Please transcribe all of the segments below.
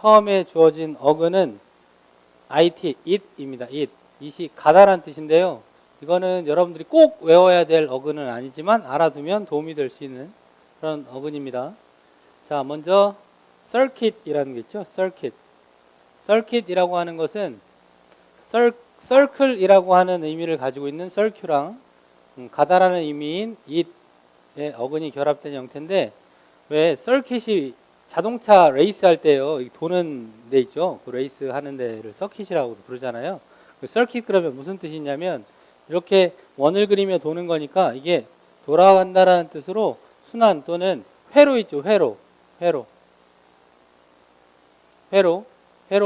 처음에 주어진 어근은 it, it입니다. it이 가다란 뜻인데요. 이거는 여러분들이 꼭 외워야 될 어근은 아니지만 알아두면 도움이 될 수 있는 그런 어근입니다. 자, 먼저 circuit이라는 게 있죠. circuit이라고 하는 것은 circle이라고 하는 의미를 가지고 있는 circuit랑 가다라는 의미인 it의 어근이 결합된 형태인데, 왜 circuit이 자동차 레이스 할 때요, 도는 데 있죠. 그 레이스 하는 데를 서킷이라고 부르잖아요. 그 서킷 그러면 무슨 뜻이 있냐면 이렇게 원을 그리며 도는 거니까 이게 돌아간다라는 뜻으로 순환 또는 회로 있죠. 회로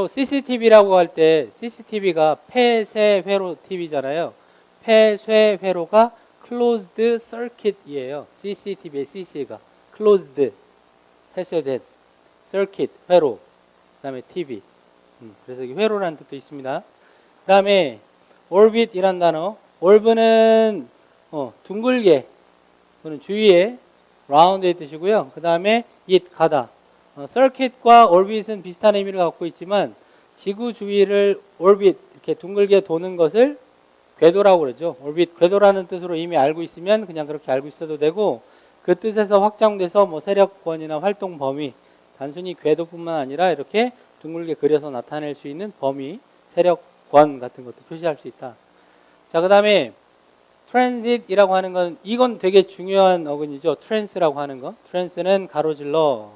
CCTV라고 할 때 CCTV가 폐쇄회로 TV잖아요. 폐쇄회로가 closed circuit이에요. CCTV의 CC가 closed, 폐쇄된 circuit, 회로, 그 다음에 TV. 그래서 이 회로라는 뜻도 있습니다. 그 다음에 orbit이란 단어. orb는 둥글게 또는 주위에 round의 뜻이고요. 그 다음에 it, 가다. circuit과 orbit은 비슷한 의미를 갖고 있지만 지구 주위를 orbit, 이렇게 둥글게 도는 것을 궤도라고 그러죠. orbit, 궤도라는 뜻으로 이미 알고 있으면 그냥 그렇게 알고 있어도 되고, 그 뜻에서 확장돼서 뭐 세력권이나 활동 범위, 단순히 궤도뿐만 아니라 이렇게 둥글게 그려서 나타낼 수 있는 범위, 세력권 같은 것도 표시할 수 있다. 자, 그 다음에 transit이라고 하는 건, 이건 되게 중요한 어근이죠. trans라고 하는 거. trans는 가로질러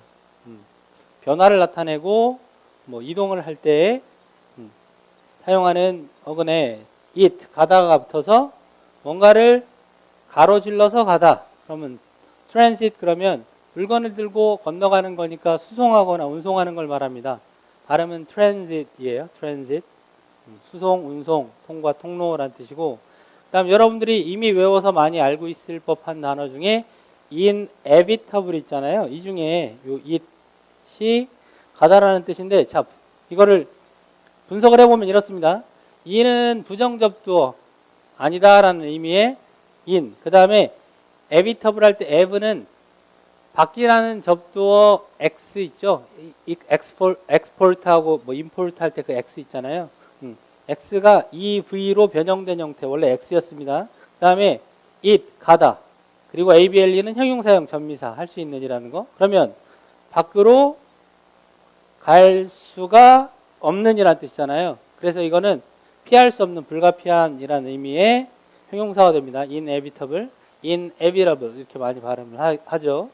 변화를 나타내고 뭐 이동을 할 때 사용하는 어근에 it, 가다가 붙어서 뭔가를 가로질러서 가다. 그러면 transit 그러면 물건을 들고 건너가는 거니까 수송하거나 운송하는 걸 말합니다. 발음은 transit이에요. transit. 수송, 운송, 통과, 통로라는 뜻이고, 그 다음 여러분들이 이미 외워서 많이 알고 있을 법한 단어 중에 inevitable 있잖아요. 이 중에 요 it이 가다라는 뜻인데, 자, 이거를 분석을 해보면 이렇습니다. in은 부정접두어, 아니다라는 의미의 in. 그 다음에 evitable 할 때 ev는 밖이라는 접두어 x 있죠. export하고 뭐 import 할 때 그 x 있잖아요. x가 ev로 변형된 형태, 원래 x였습니다. 그 다음에 it, 가다. 그리고 able는 형용사형 전미사, 할 수 있는 이라는 거. 그러면 밖으로 갈 수가 없는 이라는 뜻이잖아요. 그래서 이거는 피할 수 없는, 불가피한이라는 의미의 형용사가 됩니다. inevitable, inevitable 이렇게 많이 발음을 하죠.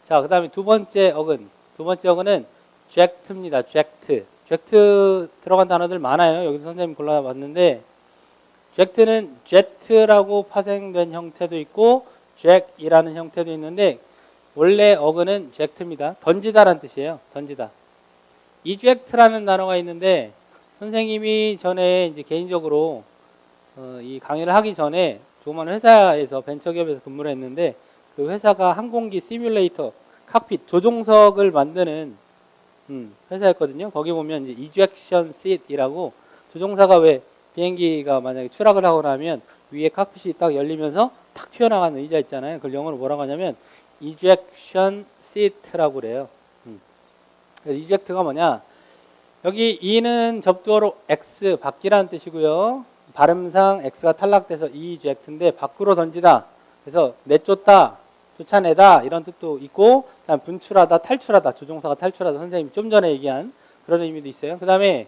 자, 그 다음에 두 번째 어근은 jack입니다. jack 들어간 단어들 많아요. 여기서 선생님 골라봤는데, jack는 jet라고 파생된 형태도 있고 jack이라는 형태도 있는데, 원래 어근은 jack입니다. 던지다라는 뜻이에요. 던지다. eject라는 단어가 있는데, 선생님이 전에 이제 개인적으로 이 강의를 하기 전에 조그만 회사에서 벤처기업에서 근무를 했는데, 그 회사가 항공기 시뮬레이터, 칵핏, 조종석을 만드는 회사였거든요. 거기 보면 이제 ejection seat이라고, 조종사가 왜 비행기가 만약에 추락을 하고 나면 위에 칵핏이 딱 열리면서 탁 튀어나가는 의자 있잖아요. 그걸 영어로 뭐라고 하냐면 ejection seat라고 그래요. 그래서 eject가 뭐냐? 여기 e는 접두어로 x, 밖이라는 뜻이고요. 발음상 x가 탈락돼서 eject인데 밖으로 던지다. 그래서 내쫓다, 쫓아내다 이런 뜻도 있고, 그다음 분출하다, 탈출하다, 조종사가 탈출하다, 선생님이 좀 전에 얘기한 그런 의미도 있어요. 그 다음에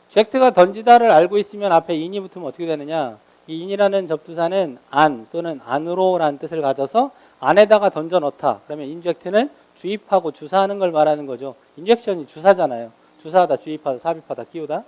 eject가 던지다를 알고 있으면 앞에 in이 붙으면 어떻게 되느냐? 이 in이라는 접두사는 안 또는 안으로라는 뜻을 가져서 안에다가 던져 넣다. 그러면 inject는 주입하고 주사하는 걸 말하는 거죠. 인젝션이 주사잖아요. 주사하다, 주입하다, 삽입하다, 끼우다.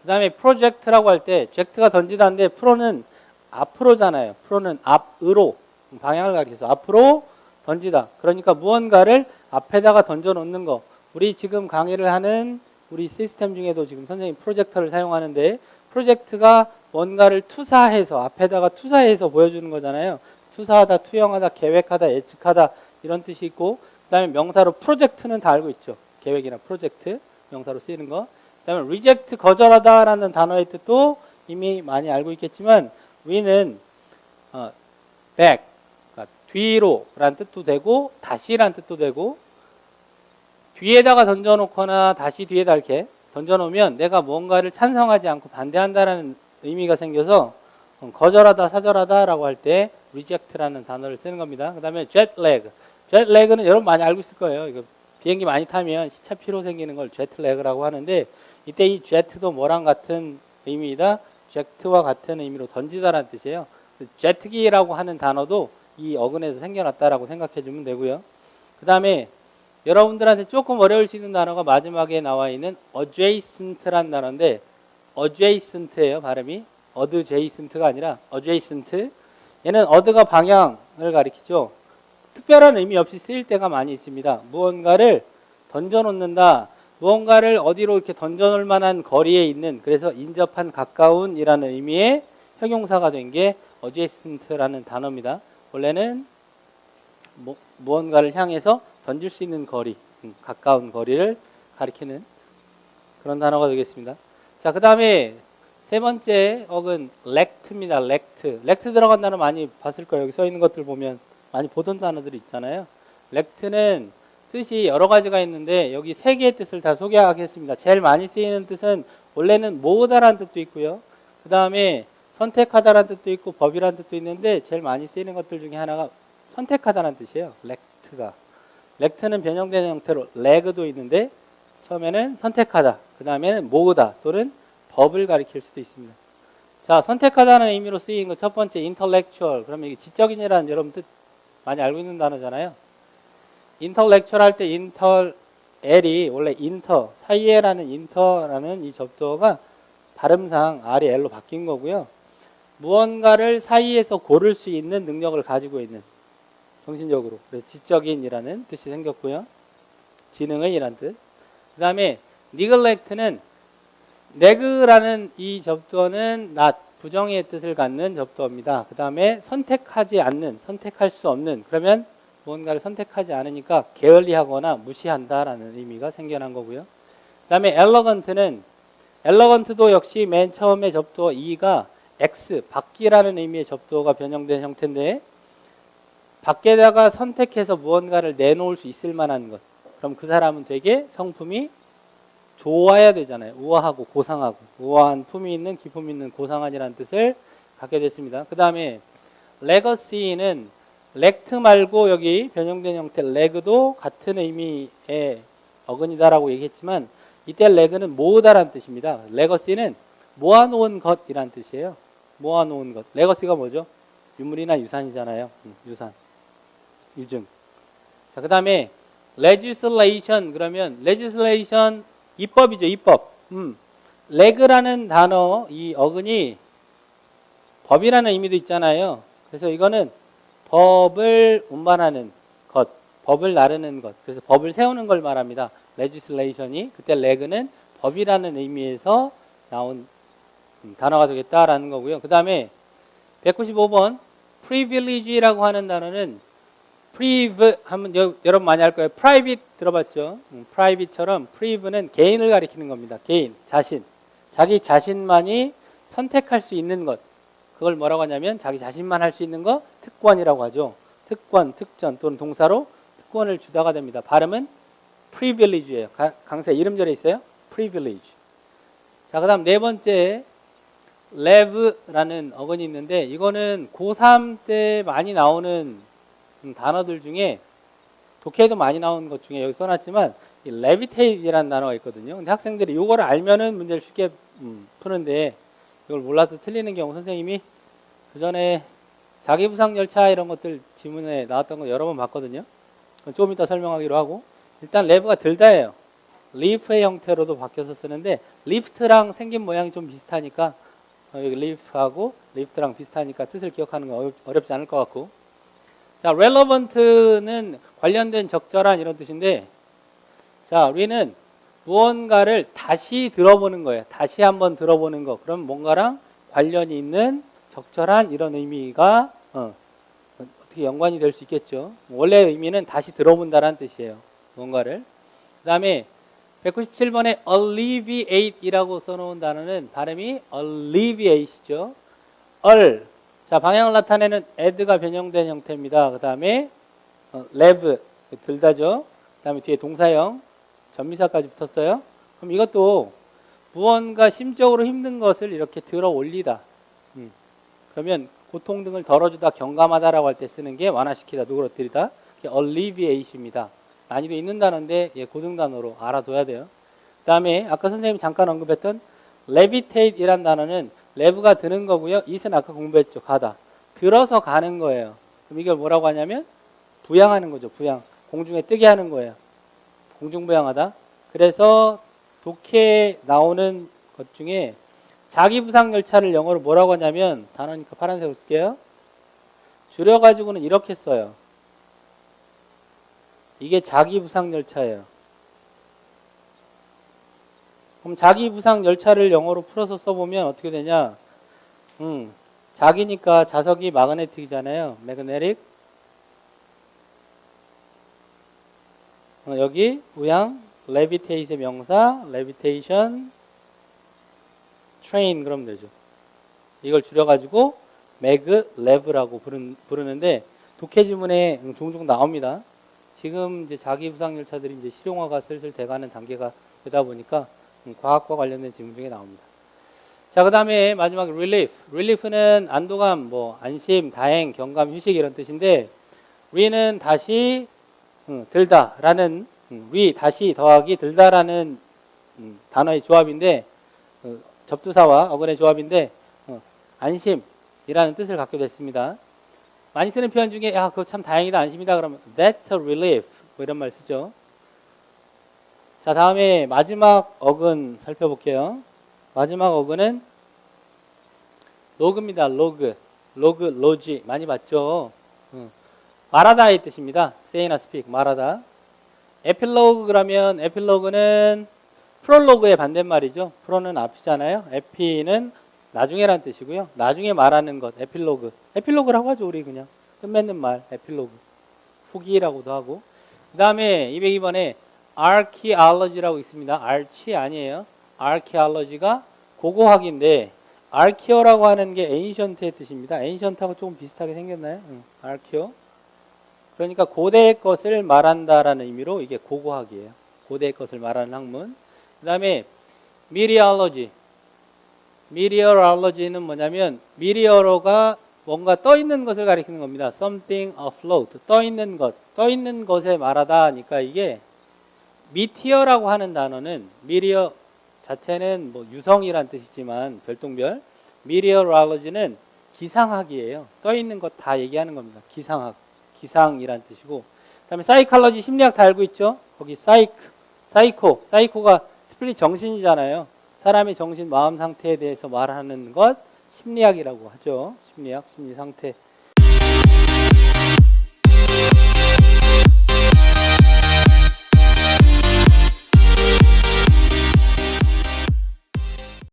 그 다음에 project라고 할 때 eject가 던지다인데 pro는 앞으로잖아요. pro는 앞으로, 방향을 가리켜서 앞으로 던지다. 그러니까 무언가를 앞에다가 던져 놓는 거. 우리 지금 강의를 하는 우리 시스템 중에도 지금 선생님 프로젝터를 사용하는데, 프로젝트가 뭔가를 투사해서, 앞에다가 투사해서 보여주는 거잖아요. 투사하다, 투영하다, 계획하다, 예측하다 이런 뜻이 있고, 그 다음에 명사로 프로젝트는 다 알고 있죠. 계획이나 프로젝트 명사로 쓰이는 거. 그 다음에 reject, 거절하다 라는 단어의 뜻도 이미 많이 알고 있겠지만, we는 back, 그러니까 뒤로 라는 뜻도 되고 다시 라는 뜻도 되고 뒤에다가 던져놓거나 다시 뒤에다 이렇게 던져놓으면 내가 뭔가를 찬성하지 않고 반대한다라는 의미가 생겨서 거절하다, 사절하다라고 할 때 reject라는 단어를 쓰는 겁니다. 그 다음에 jet lag. jet lag는 여러분 많이 알고 있을 거예요. 이거 비행기 많이 타면 시차 피로 생기는 걸 jet lag라고 하는데 이때 이 jet도 뭐랑 같은 의미이다? jet와 같은 의미로 던지다라는 뜻이에요. jet기라고 하는 단어도 이 어근에서 생겨났다라고 생각해 주면 되고요. 그 다음에 여러분들한테 조금 어려울 수 있는 단어가 마지막에 나와 있는 adjacent라는 단어인데 adjacent예요, 발음이. adjacent가 아니라 adjacent. 얘는 어드가 방향을 가리키죠. 특별한 의미 없이 쓰일 때가 많이 있습니다. 무언가를 던져놓는다. 무언가를 어디로 이렇게 던져놓을 만한 거리에 있는, 그래서 인접한, 가까운이라는 의미의 형용사가 된 게 adjacent라는 단어입니다. 원래는 무언가를 향해서 던질 수 있는 거리, 가까운 거리를 가리키는 그런 단어가 되겠습니다. 자, 그 다음에 세 번째 어근 lect입니다. lec트 들어간 단어 많이 봤을 거예요. 여기 써 있는 것들 보면 많이 보던 단어들이 있잖아요. lect는 뜻이 여러 가지가 있는데 여기 세 개의 뜻을 다 소개하겠습니다. 제일 많이 쓰이는 뜻은 원래는 모으다라는 뜻도 있고요. 그 다음에 선택하다라는 뜻도 있고 법이라는 뜻도 있는데 제일 많이 쓰이는 것들 중에 하나가 선택하다라는 뜻이에요. lect가. lect는 변형된 형태로 leg도 있는데 처음에는 선택하다, 그 다음에는 모으다 또는 법을 가리킬 수도 있습니다. 자, 선택하다는 의미로 쓰인 것 첫 번째 intellectual. 그러면 이게 지적인이라는 여러분 뜻 많이 알고 있는 단어잖아요. intellectual 할 때 intel이 원래 inter, 사이에라는 inter라는 이 접두어가 발음상 R이 L로 바뀐 거고요. 무언가를 사이에서 고를 수 있는 능력을 가지고 있는, 정신적으로. 그래서 지적인이라는 뜻이 생겼고요. 지능의 이란 뜻. 그 다음에 neglect는 neg라는 이 접두어는 not, 부정의 뜻을 갖는 접두어입니다. 그 다음에 선택하지 않는, 선택할 수 없는, 그러면 무언가를 선택하지 않으니까 게을리하거나 무시한다라는 의미가 생겨난 거고요. 그 다음에 elegant도 역시 맨 처음에 접두어 e가 x, 밖이라는 의미의 접두어가 변형된 형태인데 밖에다가 선택해서 무언가를 내놓을 수 있을 만한 것. 그럼 그 사람은 되게 성품이 좋아야 되잖아요. 우아하고 고상하고, 우아한 품이 있는, 기품 있는, 고상한이라는 뜻을 갖게 됐습니다. 그 다음에 legacy는 렉트 말고 여기 변형된 형태 leg도 같은 의미의 어근이다라고 얘기했지만 이때 leg는 모으다라는 뜻입니다. legacy는 모아놓은 것이라는 뜻이에요. 모아놓은 것. legacy가 뭐죠? 유물이나 유산이잖아요. 유산, 유증. 자, 그 다음에 legislation. 그러면 legislation 입법이죠, 입법. leg라는 단어, 이 어근이 법이라는 의미도 있잖아요. 그래서 이거는 법을 운반하는 것, 법을 나르는 것. 그래서 법을 세우는 걸 말합니다. legislation이. 그때 leg는 법이라는 의미에서 나온 단어가 되겠다라는 거고요. 그 다음에 195번 privilege라고 하는 단어는 priv 하면 여러분 많이 알 거예요. private 들어봤죠? private처럼 prive는 개인을 가리키는 겁니다. 개인, 자신. 자기 자신만이 선택할 수 있는 것. 그걸 뭐라고 하냐면 자기 자신만 할 수 있는 거 특권이라고 하죠. 특권, 특전 또는 동사로 특권을 주다가 됩니다. 발음은 privilege예요. 강세 이름절에 있어요. privilege. 자, 그 다음 네 번째 leve라는 어근이 있는데 이거는 고3 때 많이 나오는 단어들 중에 독해에도 많이 나오는 것 중에 여기 써놨지만 이 levitate이라는 단어가 있거든요. 근데 학생들이 이거를 알면은 문제를 쉽게 푸는데 이걸 몰라서 틀리는 경우 선생님이 그 전에 자기부상 열차 이런 것들 지문에 나왔던 거 여러 번 봤거든요. 조금 이따 설명하기로 하고 일단 leve가 들다예요. leaf의 형태로도 바뀌어서 쓰는데 lift랑 생긴 모양이 좀 비슷하니까 여기 leaf하고 lift랑 비슷하니까 뜻을 기억하는 거 어렵지 않을 것 같고 자, relevant는 관련된 적절한 이런 뜻인데 자, 우리는 무언가를 다시 들어보는 거예요. 다시 한번 들어보는 거. 그럼 뭔가랑 관련이 있는 적절한 이런 의미가 어떻게 연관이 될 수 있겠죠. 원래 의미는 다시 들어본다라는 뜻이에요. 뭔가를. 그 다음에 197번에 alleviate이라고 써놓은 단어는 발음이 alleviate이죠. 자, 방향을 나타내는 add가 변형된 형태입니다. 그 다음에 lev 들다죠. 그 다음에 뒤에 동사형 전미사까지 붙었어요. 그럼 이것도 무언가 심적으로 힘든 것을 이렇게 들어 올리다. 그러면 고통 등을 덜어주다, 경감하다라고 할 때 쓰는 게 완화시키다, 누그러뜨리다. alleviate입니다. 난이도 있는 단어인데 고등 단어로 알아둬야 돼요. 그 다음에 아까 선생님이 잠깐 언급했던 levitate이란 단어는 레브가 드는 거고요. it은 아까 공부했죠. 가다. 들어서 가는 거예요. 그럼 이걸 뭐라고 하냐면 부양하는 거죠. 부양. 공중에 뜨게 하는 거예요. 공중부양하다. 그래서 독해에 나오는 것 중에 자기부상열차를 영어로 뭐라고 하냐면 단어니까 파란색으로 쓸게요. 줄여가지고는 이렇게 써요. 이게 자기부상열차예요. 그럼 자기부상열차를 영어로 풀어서 써보면 어떻게 되냐? 자기니까 자석이 마그네틱이잖아요. 매그네틱. 여기 우양 levitate의 명사 levitation train 그러면 되죠. 이걸 줄여가지고 maglev라고 부르는데 독해 지문에 종종 나옵니다. 지금 이제 자기부상열차들이 이제 실용화가 슬슬 돼가는 단계가 되다 보니까 과학과 관련된 지문 중에 나옵니다. 자, 그 다음에 마지막 relief. relief는 안도감, 뭐 안심, 다행, 경감, 휴식 이런 뜻인데 re는 다시 들다라는 다시 더하기 들다라는 단어의 조합인데 접두사와 어근의 조합인데 안심이라는 뜻을 갖게 됐습니다. 많이 쓰는 표현 중에 야 그거 참 다행이다 안심이다 그러면 that's a relief 뭐 이런 말 쓰죠. 자, 다음에 마지막 어근 살펴볼게요. 마지막 어근은 로그입니다. 로지 많이 봤죠. 말하다의 뜻입니다. say나 speak 말하다. 에필로그 그러면 에필로그는 프롤로그의 반대말이죠. 프로는 앞이잖아요. 에피는 나중에란 뜻이고요. 나중에 말하는 것 에필로그. 에필로그라고 하죠. 우리 그냥 끝맺는 말 에필로그. 후기라고도 하고. 그 다음에 202번에 archaeology라고 있습니다. archi 아니에요. archaeology가 고고학인데 archaeo라고 하는 게 ancient의 뜻입니다. ancient하고 조금 비슷하게 생겼나요? archaeo. 그러니까 고대의 것을 말한다라는 의미로 이게 고고학이에요. 고대의 것을 말하는 학문. 그 다음에 meteorology. meteorology는 뭐냐면 meteor가 뭔가 떠 있는 것을 가리키는 겁니다. something afloat. 떠 있는 것. 떠 있는 것에 말하다 하니까 이게 meteor라고 하는 단어는 meteor 자체는 뭐 유성이란 뜻이지만 별똥별. meteorology는 기상학이에요. 떠 있는 것 다 얘기하는 겁니다. 기상학. 기상이란 뜻이고. 그다음에 사이칼러지 심리학 다 알고 있죠? 거기 사이코가 스피릿 정신이잖아요. 사람의 정신, 마음 상태에 대해서 말하는 것 심리학이라고 하죠. 심리학, 심리 상태.